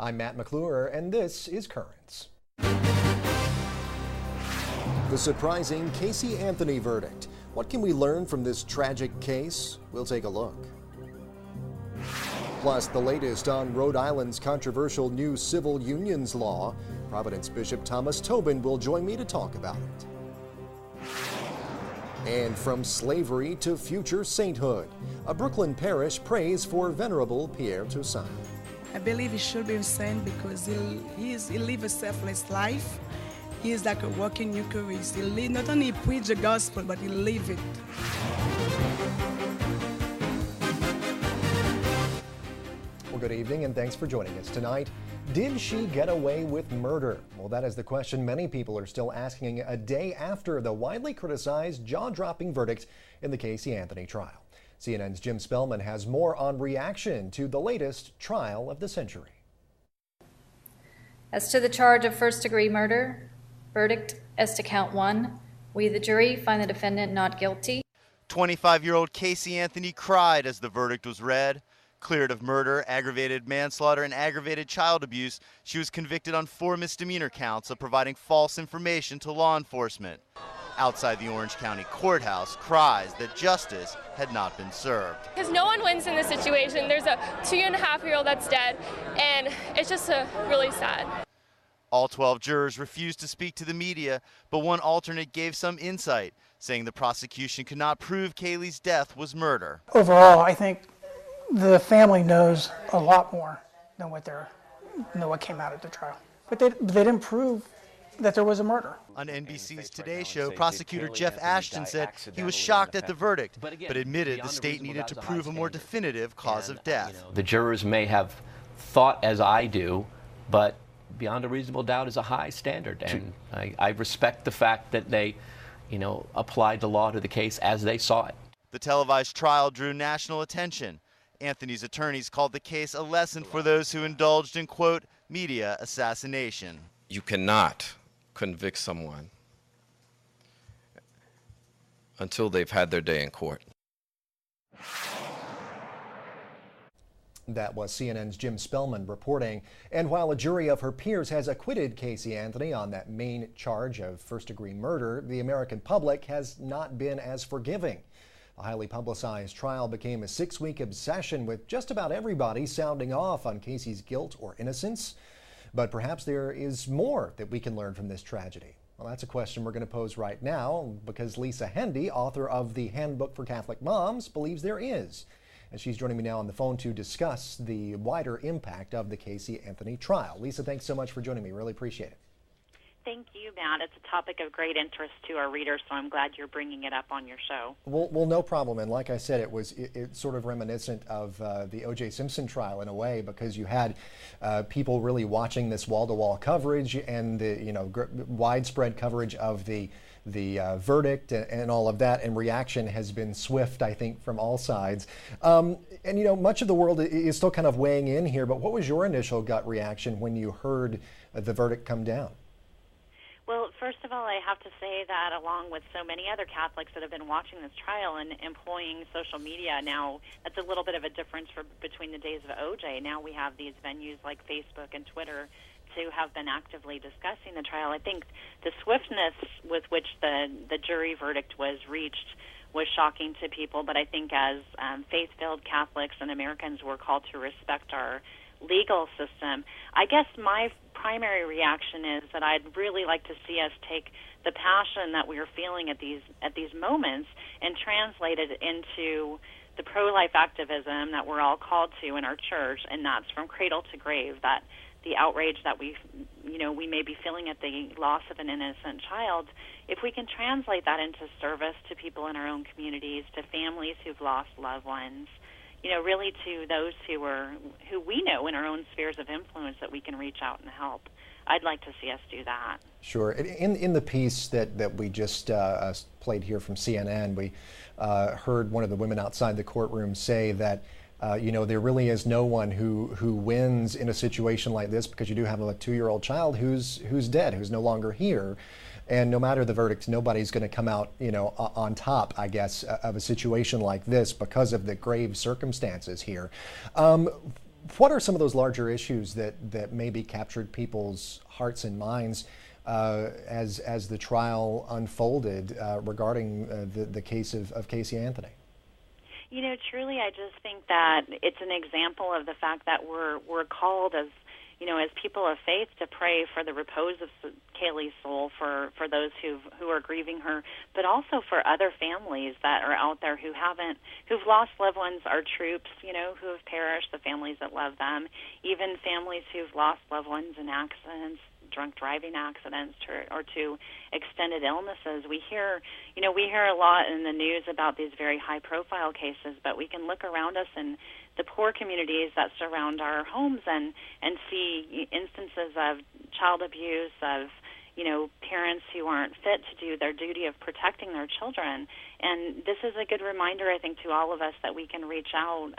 I'm Matt McClure, and this is Currents. The surprising Casey Anthony verdict. What can we learn from this tragic case? We'll take a look. Plus, the latest on Rhode Island's controversial new civil unions law. Providence Bishop Thomas Tobin will join me to talk about it. And from slavery to future sainthood, a Brooklyn parish prays for Venerable Pierre Toussaint. I believe he should be a saint because he lives a selfless life. He is like a walking Eucharist. He not only preach the gospel, but he live it. Well, good evening and thanks for joining us tonight. Did she get away with murder? Well, that is the question many people are still asking a day after the widely criticized, jaw-dropping verdict in the Casey Anthony trial. CNN's Jim Spellman has more on reaction to the latest trial of the century. As to the charge of first-degree murder, verdict as to count 1, we, the jury, find the defendant not guilty. 25-year-old Casey Anthony cried as the verdict was read. Cleared of murder, aggravated manslaughter, and aggravated child abuse, she was convicted on 4 misdemeanor counts of providing false information to law enforcement. Outside the Orange County Courthouse, cries that justice had not been served. Because no one wins in this situation. There's a 2.5-year-old that's dead, and it's just really sad. All 12 jurors refused to speak to the media, but one alternate gave some insight, saying the prosecution could not prove Kaylee's death was murder. Overall, I think the family knows a lot more than what came out at the trial. But they didn't prove that there was a murder. On NBC's Today Show, prosecutor Jeff Ashton said he was shocked at the verdict, but admitted the state needed to prove a more definitive cause of death. The jurors may have thought as I do, but beyond a reasonable doubt is a high standard, and I respect the fact that they, applied the law to the case as they saw it. The televised trial drew national attention. Anthony's attorneys called the case a lesson for those who indulged in, quote, media assassination. You cannot convict someone until they've had their day in court. That was CNN's Jim Spellman reporting. And while a jury of her peers has acquitted Casey Anthony on that main charge of first-degree murder, the American public has not been as forgiving. A highly publicized trial became a 6-week obsession, with just about everybody sounding off on Casey's guilt or innocence. But perhaps there is more that we can learn from this tragedy. Well, that's a question we're going to pose right now, because Lisa Hendy, author of the Handbook for Catholic Moms, believes there is. And she's joining me now on the phone to discuss the wider impact of the Casey Anthony trial. Lisa, thanks so much for joining me. Really appreciate it. Thank you, Matt. It's a topic of great interest to our readers, so I'm glad you're bringing it up on your show. Well, no problem. And like I said, it's sort of reminiscent of the O.J. Simpson trial in a way, because you had people really watching this wall-to-wall coverage and the widespread coverage of the verdict and all of that, and reaction has been swift, I think, from all sides. And much of the world is still kind of weighing in here, but what was your initial gut reaction when you heard the verdict come down? Well, first of all, I have to say that along with so many other Catholics that have been watching this trial and employing social media now, that's a little bit of a difference between the days of OJ. Now we have these venues like Facebook and Twitter to have been actively discussing the trial. I think the swiftness with which the jury verdict was reached was shocking to people, but I think as faith-filled Catholics and Americans, we're called to respect our legal system. I guess my primary reaction is that I'd really like to see us take the passion that we are feeling at these moments and translate it into the pro-life activism that we're all called to in our church, and that's from cradle to grave, that the outrage that we may be feeling at the loss of an innocent child, if we can translate that into service to people in our own communities, to families who've lost loved ones, really to those who we know in our own spheres of influence that we can reach out and help. I'd like to see us do that. Sure. In the piece that we just played here from CNN, we heard one of the women outside the courtroom say that there really is no one who wins in a situation like this, because you do have a 2-year-old child who's dead, who's no longer here. And no matter the verdict, nobody's going to come out, on top, I guess, of a situation like this because of the grave circumstances here. What are some of those larger issues that maybe captured people's hearts and minds as the trial unfolded regarding the case of Casey Anthony? You know, truly, I just think that it's an example of the fact that we're called as, you know, as people of faith to pray for the repose of Kaylee's soul, for those who are grieving her, but also for other families that are out there who've lost loved ones, our troops, you know, who have perished, the families that love them, even families who've lost loved ones in accidents, drunk driving accidents, or to extended illnesses. We hear a lot in the news about these very high-profile cases, but we can look around us in the poor communities that surround our homes and see instances of child abuse, of, you know, parents who aren't fit to do their duty of protecting their children. And this is a good reminder, I think, to all of us that we can reach out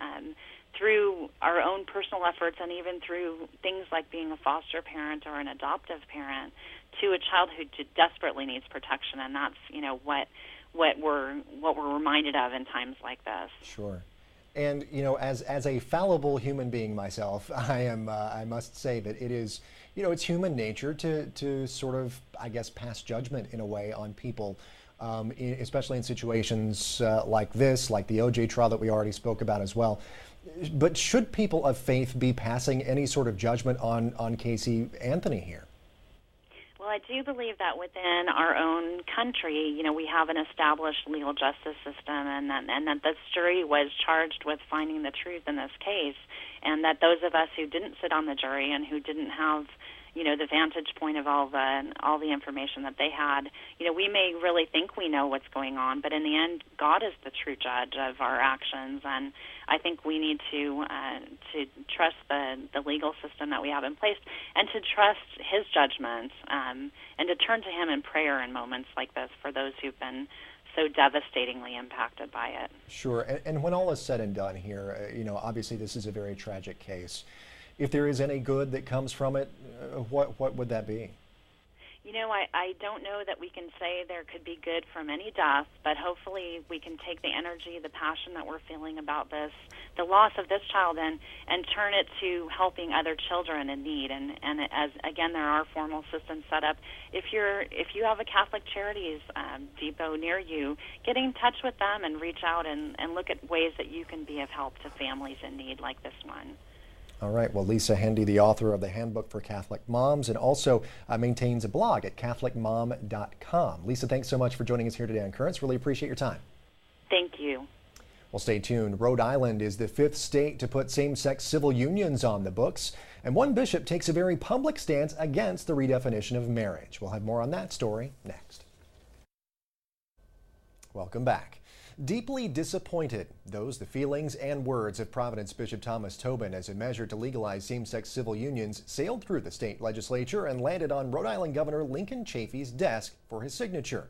through our own personal efforts and even through things like being a foster parent or an adoptive parent to a child who desperately needs protection. And that's, you know, what we're reminded of in times like this. Sure. And, you know, as a fallible human being myself, I must say that it is, you know, it's human nature to sort of, I guess, pass judgment in a way on people, especially in situations like this, like the OJ trial that we already spoke about as well. But should people of faith be passing any sort of judgment on Casey Anthony here? Well, I do believe that within our own country, you know, we have an established legal justice system, and that this jury was charged with finding the truth in this case, and that those of us who didn't sit on the jury and who didn't have, you know, the vantage point of all the information that they had, you know, we may really think we know what's going on, but in the end, God is the true judge of our actions, and I think we need to trust the legal system that we have in place, and to trust His judgment, and to turn to Him in prayer in moments like this for those who've been so devastatingly impacted by it. Sure, and when all is said and done here, you know, obviously this is a very tragic case. If there is any good that comes from it, what would that be? You know, I don't know that we can say there could be good from any death, but hopefully we can take the energy, the passion that we're feeling about this, the loss of this child, and turn it to helping other children in need. And as again, there are formal systems set up. If you have a Catholic Charities depot near you, get in touch with them and reach out and look at ways that you can be of help to families in need like this one. All right. Well, Lisa Hendy, the author of the Handbook for Catholic Moms, and also maintains a blog at CatholicMom.com. Lisa, thanks so much for joining us here today on Currents. Really appreciate your time. Thank you. Well, stay tuned. Rhode Island is the 5th state to put same-sex civil unions on the books, and one bishop takes a very public stance against the redefinition of marriage. We'll have more on that story next. Welcome back. Deeply disappointed, those the feelings and words of Providence Bishop Thomas Tobin as a measure to legalize same-sex civil unions sailed through the state legislature and landed on Rhode Island Governor Lincoln Chafee's desk for his signature.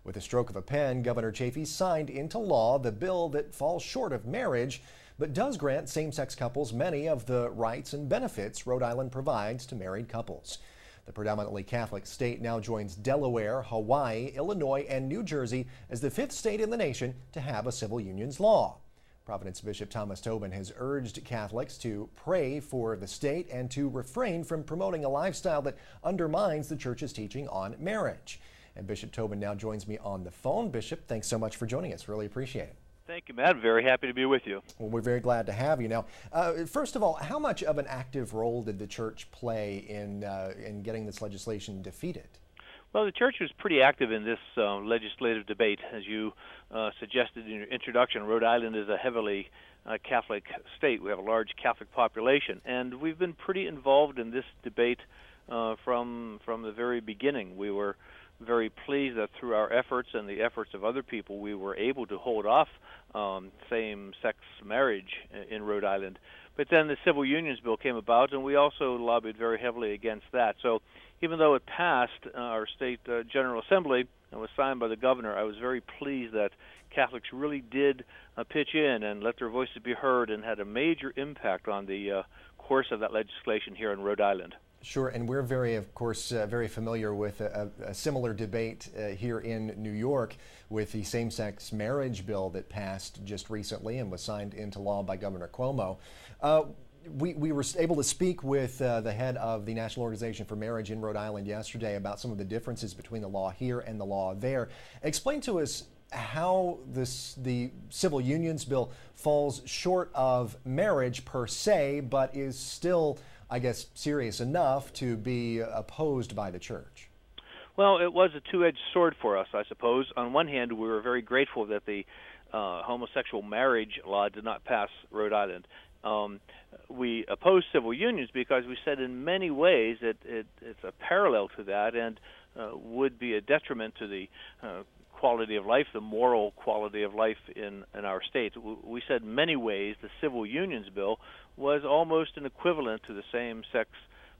With a stroke of a pen, Governor Chafee signed into law the bill that falls short of marriage, but does grant same-sex couples many of the rights and benefits Rhode Island provides to married couples. The predominantly Catholic state now joins Delaware, Hawaii, Illinois, and New Jersey as the 5th state in the nation to have a civil unions law. Providence Bishop Thomas Tobin has urged Catholics to pray for the state and to refrain from promoting a lifestyle that undermines the Church's teaching on marriage. And Bishop Tobin now joins me on the phone. Bishop, thanks so much for joining us. Really appreciate it. Thank you, Matt. Very happy to be with you. Well, we're very glad to have you. Now, first of all, how much of an active role did the Church play in getting this legislation defeated? Well, the Church was pretty active in this legislative debate. As you suggested in your introduction, Rhode Island is a heavily Catholic state. We have a large Catholic population, and we've been pretty involved in this debate from the very beginning. We were very pleased that through our efforts and the efforts of other people, we were able to hold off same-sex marriage in Rhode Island. But then the Civil Unions Bill came about, and we also lobbied very heavily against that. So even though it passed our state General Assembly and was signed by the governor, I was very pleased that Catholics really did pitch in and let their voices be heard and had a major impact on the course of that legislation here in Rhode Island. Sure, and we're of course, very familiar with a similar debate here in New York with the same-sex marriage bill that passed just recently and was signed into law by Governor Cuomo. we were able to speak with the head of the National Organization for Marriage in Rhode Island yesterday about some of the differences between the law here and the law there. Explain to us how the Civil Unions Bill falls short of marriage per se, but is still, I guess, serious enough to be opposed by the church. Well, it was a two-edged sword for us, I suppose. On one hand, we were very grateful that the homosexual marriage law did not pass Rhode Island. We opposed civil unions because we said in many ways it's a parallel to that and would be a detriment to the quality of life, the moral quality of life in our state. We said in many ways the Civil Unions Bill was almost an equivalent to the same-sex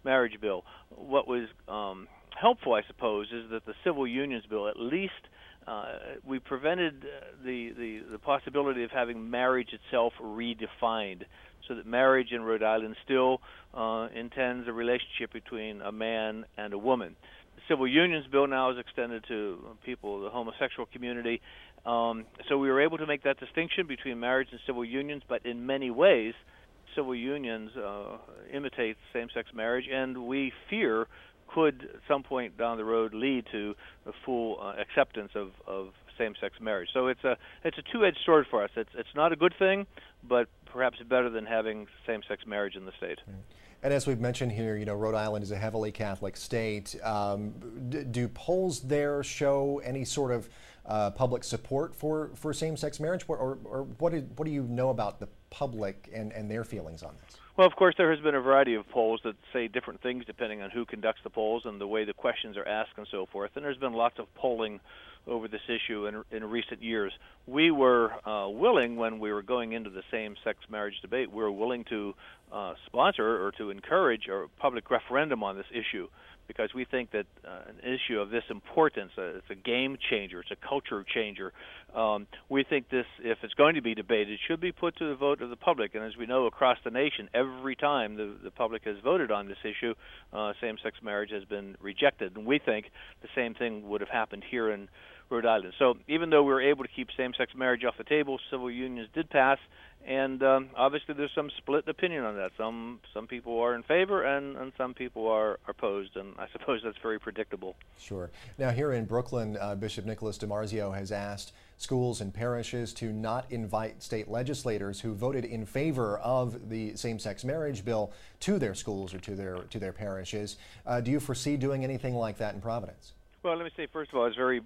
marriage bill. What was helpful, I suppose, is that the Civil Unions Bill, at least we prevented the possibility of having marriage itself redefined, so that marriage in Rhode Island still intends a relationship between a man and a woman. The Civil Unions Bill now is extended to people, the homosexual community. So we were able to make that distinction between marriage and civil unions, but in many ways, civil unions imitate same-sex marriage, and we fear could at some point down the road lead to the full acceptance of same-sex marriage. So it's a two-edged sword for us. It's not a good thing, but perhaps better than having same-sex marriage in the state. And as we've mentioned here, you know, Rhode Island is a heavily Catholic state. Do polls there show any sort of public support for same-sex marriage, or what do you know about the public and their feelings on this? Well, of course, there has been a variety of polls that say different things depending on who conducts the polls and the way the questions are asked and so forth. And there's been lots of polling over this issue in recent years. We were willing, when we were going into the same-sex marriage debate, we were willing to sponsor or to encourage a public referendum on this issue, because we think that an issue of this importance, it's a game changer, it's a culture changer. We think this, if it's going to be debated, should be put to the vote of the public. And as we know, across the nation, every time the public has voted on this issue, same-sex marriage has been rejected. And we think the same thing would have happened here in Rhode Island. So even though we were able to keep same-sex marriage off the table, civil unions did pass. And obviously there's some split opinion on that. Some people are in favor and some people are opposed, and I suppose that's very predictable. Sure. Now here in Brooklyn, Bishop Nicholas DiMarzio has asked schools and parishes to not invite state legislators who voted in favor of the same-sex marriage bill to their schools or to their parishes. Do you foresee doing anything like that in Providence? Well, let me say, first of all, I was very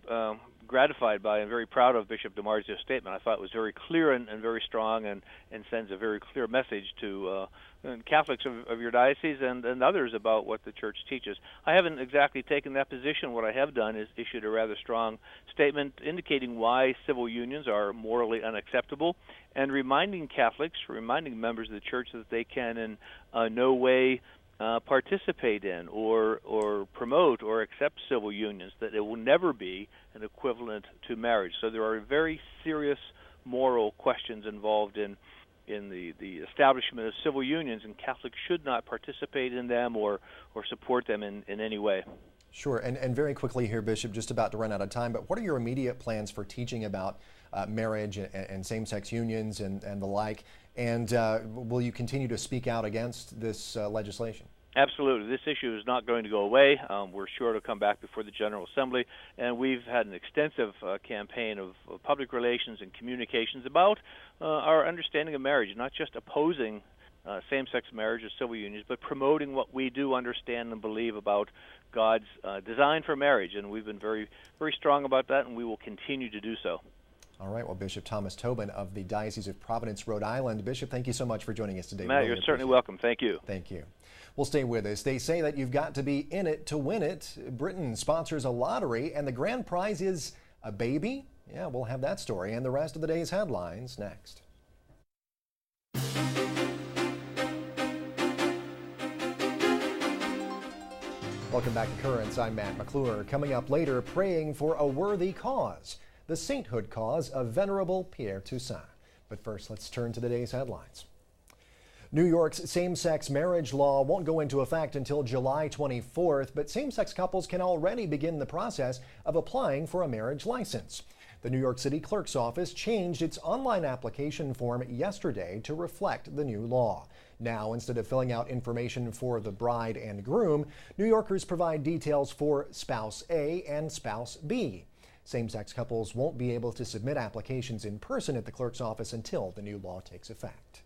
gratified by and very proud of Bishop DiMarzio's statement. I thought it was very clear and very strong and sends a very clear message to Catholics of your diocese and others about what the Church teaches. I haven't exactly taken that position. What I have done is issued a rather strong statement indicating why civil unions are morally unacceptable and reminding Catholics, reminding members of the Church that they can in no way participate in or promote or accept civil unions, that it will never be an equivalent to marriage. So there are very serious moral questions involved in the establishment of civil unions, and Catholics should not participate in them or support them in any way. Sure. And very quickly here, Bishop, just about to run out of time, but what are your immediate plans for teaching about marriage and same-sex unions and the like? And will you continue to speak out against this legislation? Absolutely. This issue is not going to go away. We're sure to come back before the General Assembly, and we've had an extensive campaign of public relations and communications about our understanding of marriage, not just opposing same-sex marriage or civil unions, but promoting what we do understand and believe about God's design for marriage. And we've been very, very strong about that, and we will continue to do so. All right. Well, Bishop Thomas Tobin of the Diocese of Providence, Rhode Island. Bishop, thank you so much for joining us today. Matt, really, you're certainly welcome. Thank you. Thank you. Well, stay with us. They say that you've got to be in it to win it. Britain sponsors a lottery, and the grand prize is a baby. Yeah, we'll have that story and the rest of the day's headlines next. Welcome back to Currents. I'm Matt McClure. Coming up later, praying for a worthy cause, the sainthood cause of Venerable Pierre Toussaint. But first, let's turn to today's headlines. New York's same-sex marriage law won't go into effect until July 24th, but same-sex couples can already begin the process of applying for a marriage license. The New York City Clerk's Office changed its online application form yesterday to reflect the new law. Now, instead of filling out information for the bride and groom, New Yorkers provide details for spouse A and spouse B. Same-sex couples won't be able to submit applications in person at the clerk's office until the new law takes effect.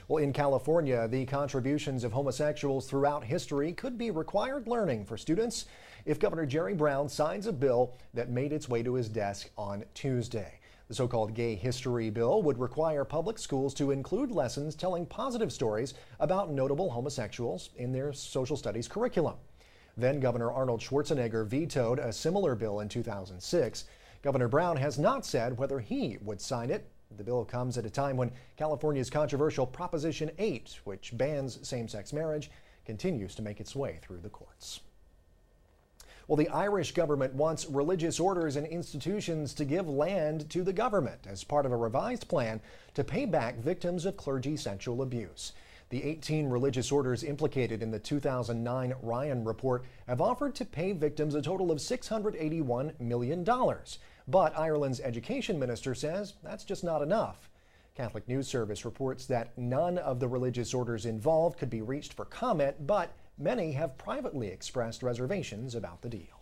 Well, in California, the contributions of homosexuals throughout history could be required learning for students if Governor Jerry Brown signs a bill that made its way to his desk on Tuesday. The so-called Gay History Bill would require public schools to include lessons telling positive stories about notable homosexuals in their social studies curriculum. Then Governor Arnold Schwarzenegger vetoed a similar bill in 2006. Governor Brown has not said whether he would sign it. The bill comes at a time when California's controversial Proposition 8, which bans same-sex marriage, continues to make its way through the courts. Well, the Irish government wants religious orders and institutions to give land to the government as part of a revised plan to pay back victims of clergy sexual abuse. The 18 religious orders implicated in the 2009 Ryan report have offered to pay victims a total of $681 million. But Ireland's education minister says that's just not enough. Catholic News Service reports that none of the religious orders involved could be reached for comment, but many have privately expressed reservations about the deal.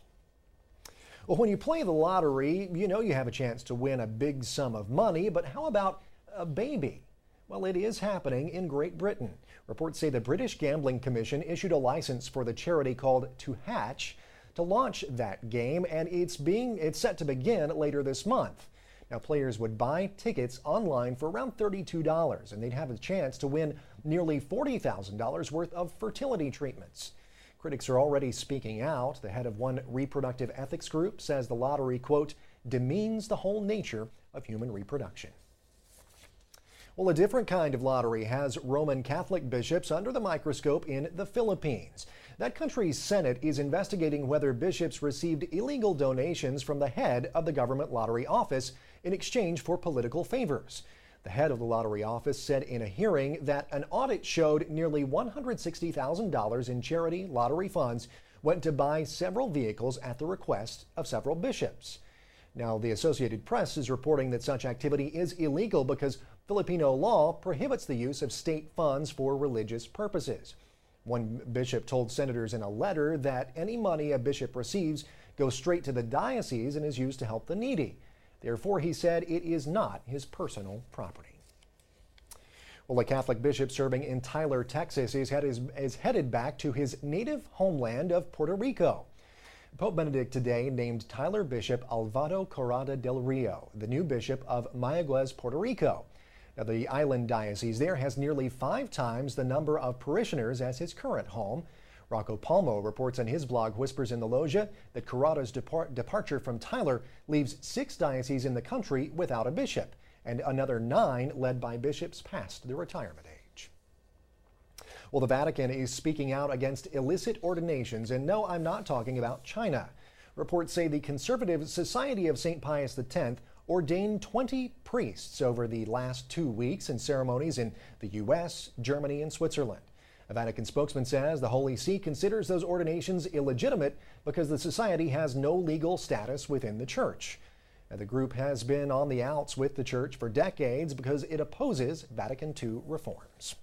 Well, when you play the lottery, you know you have a chance to win a big sum of money, but how about a baby? Well, it is happening in Great Britain. Reports say the British Gambling Commission issued a license for the charity called To Hatch to launch that game, and it's set to begin later this month. Now, players would buy tickets online for around $32, and they'd have a chance to win nearly $40,000 worth of fertility treatments. Critics are already speaking out. The head of one reproductive ethics group says the lottery, quote, demeans the whole nature of human reproduction. Well, a different kind of lottery has Roman Catholic bishops under the microscope in the Philippines. That country's Senate is investigating whether bishops received illegal donations from the head of the government lottery office in exchange for political favors. The head of the lottery office said in a hearing that an audit showed nearly $160,000 in charity lottery funds went to buy several vehicles at the request of several bishops. Now, the Associated Press is reporting that such activity is illegal because Filipino law prohibits the use of state funds for religious purposes. One bishop told senators in a letter that any money a bishop receives goes straight to the diocese and is used to help the needy. Therefore, he said it is not his personal property. Well, a Catholic bishop serving in Tyler, Texas is headed back to his native homeland of Puerto Rico. Pope Benedict today named Tyler Bishop Alvaro Corrada del Rio the new bishop of Mayagüez, Puerto Rico. Now, the island diocese there has nearly 5 times the number of parishioners as his current home. Rocco Palmo reports on his blog Whispers in the Loggia that Corrada's departure from Tyler leaves 6 dioceses in the country without a bishop, and another 9 led by bishops past the retirement age. Well, the Vatican is speaking out against illicit ordinations, and no, I'm not talking about China. Reports say the Conservative Society of St. Pius X ordained 20 priests over the last 2 weeks in ceremonies in the U.S., Germany, and Switzerland. A Vatican spokesman says the Holy See considers those ordinations illegitimate because the society has no legal status within the church. Now, the group has been on the outs with the church for decades because it opposes Vatican II reforms.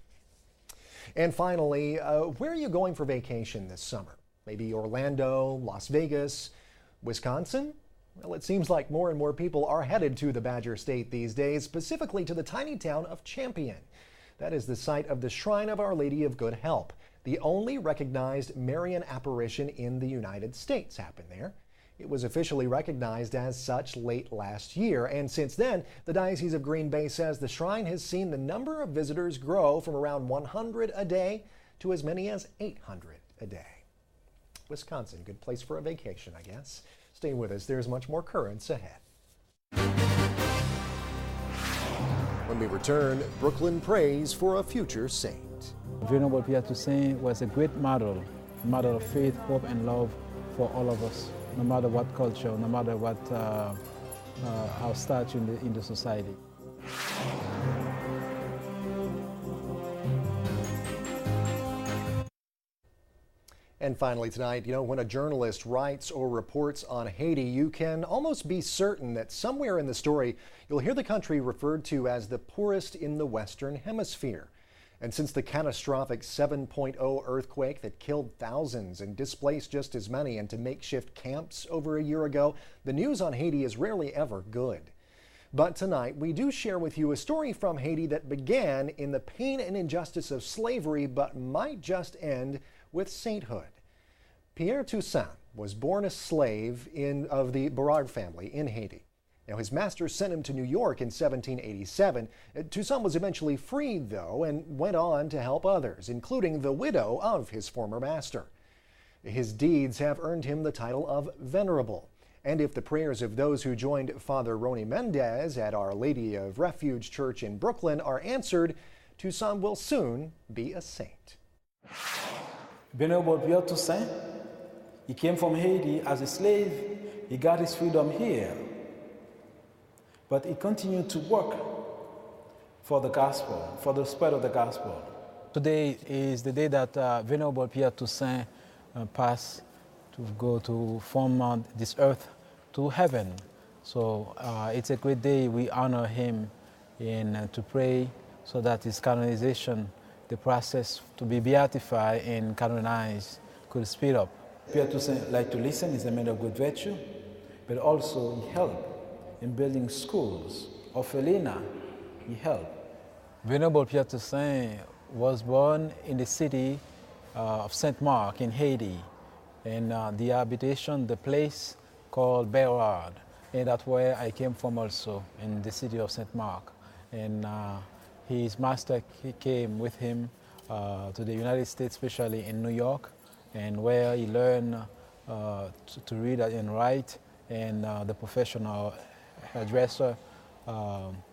And finally, where are you going for vacation this summer? Maybe Orlando, Las Vegas, Wisconsin? Well, it seems like more and more people are headed to the Badger State these days, specifically to the tiny town of Champion. That is the site of the Shrine of Our Lady of Good Help. The only recognized Marian apparition in the United States happened there. It was officially recognized as such late last year, and since then, the Diocese of Green Bay says the shrine has seen the number of visitors grow from around 100 a day to as many as 800 a day. Wisconsin, good place for a vacation, I guess. Stay with us, there's much more currents ahead. When we return, Brooklyn prays for a future saint. Venerable Pierre Toussaint was a great model of faith, hope, and love for all of us, no matter what culture, no matter what our stature in the society. And finally tonight, when a journalist writes or reports on Haiti, you can almost be certain that somewhere in the story, you'll hear the country referred to as the poorest in the Western Hemisphere. And since the catastrophic 7.0 earthquake that killed thousands and displaced just as many into makeshift camps over a year ago, the news on Haiti is rarely ever good. But tonight, we do share with you a story from Haiti that began in the pain and injustice of slavery, but might just end with sainthood. Pierre Toussaint was born a slave of the Berard family in Haiti. Now, his master sent him to New York in 1787. Toussaint was eventually freed, though, and went on to help others, including the widow of his former master. His deeds have earned him the title of Venerable. And if the prayers of those who joined Father Roni Mendez at Our Lady of Refuge Church in Brooklyn are answered, Toussaint will soon be a saint. Venerable Pierre Toussaint, he came from Haiti as a slave. He got his freedom here. But he continued to work for the gospel, for the spread of the gospel. Today is the day that Venerable Pierre Toussaint passed to go to from this earth to heaven. So it's a great day. We honor him and to pray so that his canonization, the process to be beatified and canonized, could speed up. Pierre Toussaint liked to listen. He's a man of good virtue, but also he helped in building schools. Orphelina, he helped. Venerable Pierre Toussaint was born in the city of Saint Mark in Haiti, and the habitation, the place called Berard, and that's where I came from also, in the city of Saint Mark. And his master came with him to the United States, especially in New York, and where he learned to read and write, and the professional hairdresser.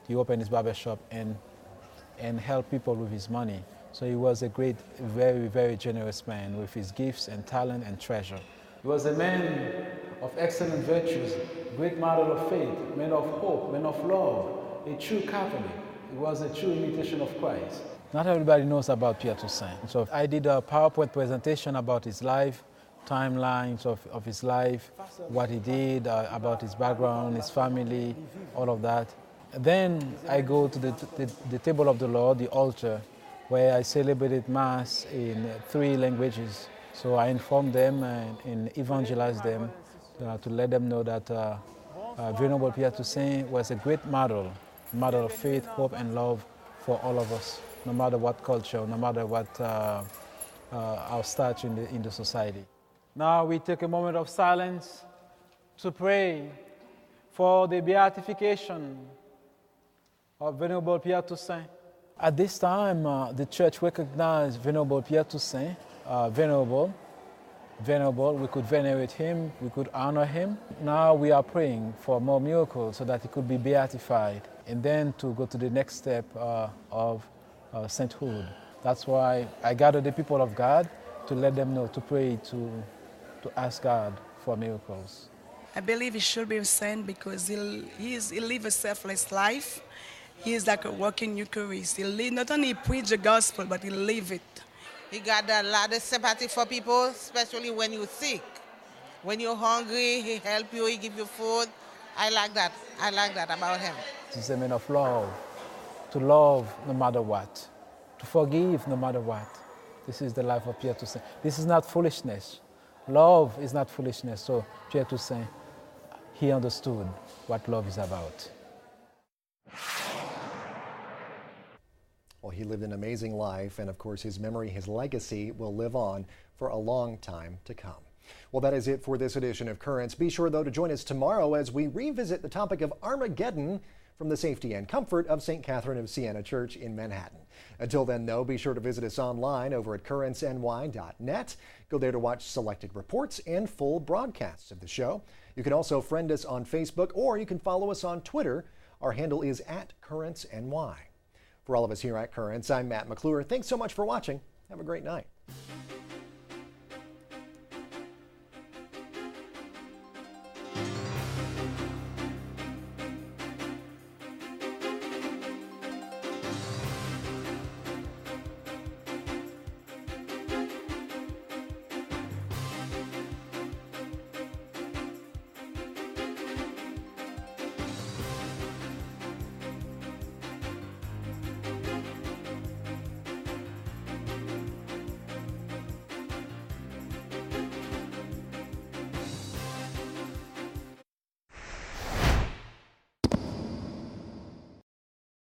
He opened his barbershop and helped people with his money. So he was a great, very, very generous man with his gifts and talent and treasure. He was a man of excellent virtues, great model of faith, man of hope, man of love, a true Catholic. He was a true imitation of Christ. Not everybody knows about Pierre Toussaint. So I did a PowerPoint presentation about his life, timelines of his life, what he did, about his background, his family, all of that. Then I go to the table of the Lord, the altar, where I celebrated Mass in 3 languages. So I informed them and evangelized them to let them know that Venerable Pierre Toussaint was a great model of faith, hope, and love for all of us, no matter what culture, no matter what our stature in the society. Now we take a moment of silence to pray for the beatification of Venerable Pierre Toussaint. At this time, the Church recognized Venerable Pierre Toussaint, venerable. We could venerate him, we could honor him. Now we are praying for more miracles so that he could be beatified, and then to go to the next step of sainthood. That's why I gather the people of God to let them know, to pray, to ask God for miracles. I believe he should be a saint because he lives a selfless life. He is like a walking Eucharist. Not only preach the gospel, but he live it. He got a lot of sympathy for people, especially when you're sick. When you're hungry, he help you, he give you food. I like that. I like that about him. He's a man of love, to love no matter what, to forgive no matter what. This is the life of Pierre Toussaint. This is not foolishness. Love is not foolishness. So Pierre Toussaint, he understood what love is about. Well, he lived an amazing life, and of course his memory, his legacy will live on for a long time to come. Well, that is it for this edition of Currents. Be sure, though, to join us tomorrow as we revisit the topic of Armageddon from the safety and comfort of St. Catherine of Siena Church in Manhattan. Until then, though, be sure to visit us online over at currentsny.net. Go there to watch selected reports and full broadcasts of the show. You can also friend us on Facebook, or you can follow us on Twitter. Our handle is @CurrentsNY. For all of us here at Currents, I'm Matt McClure. Thanks so much for watching. Have a great night.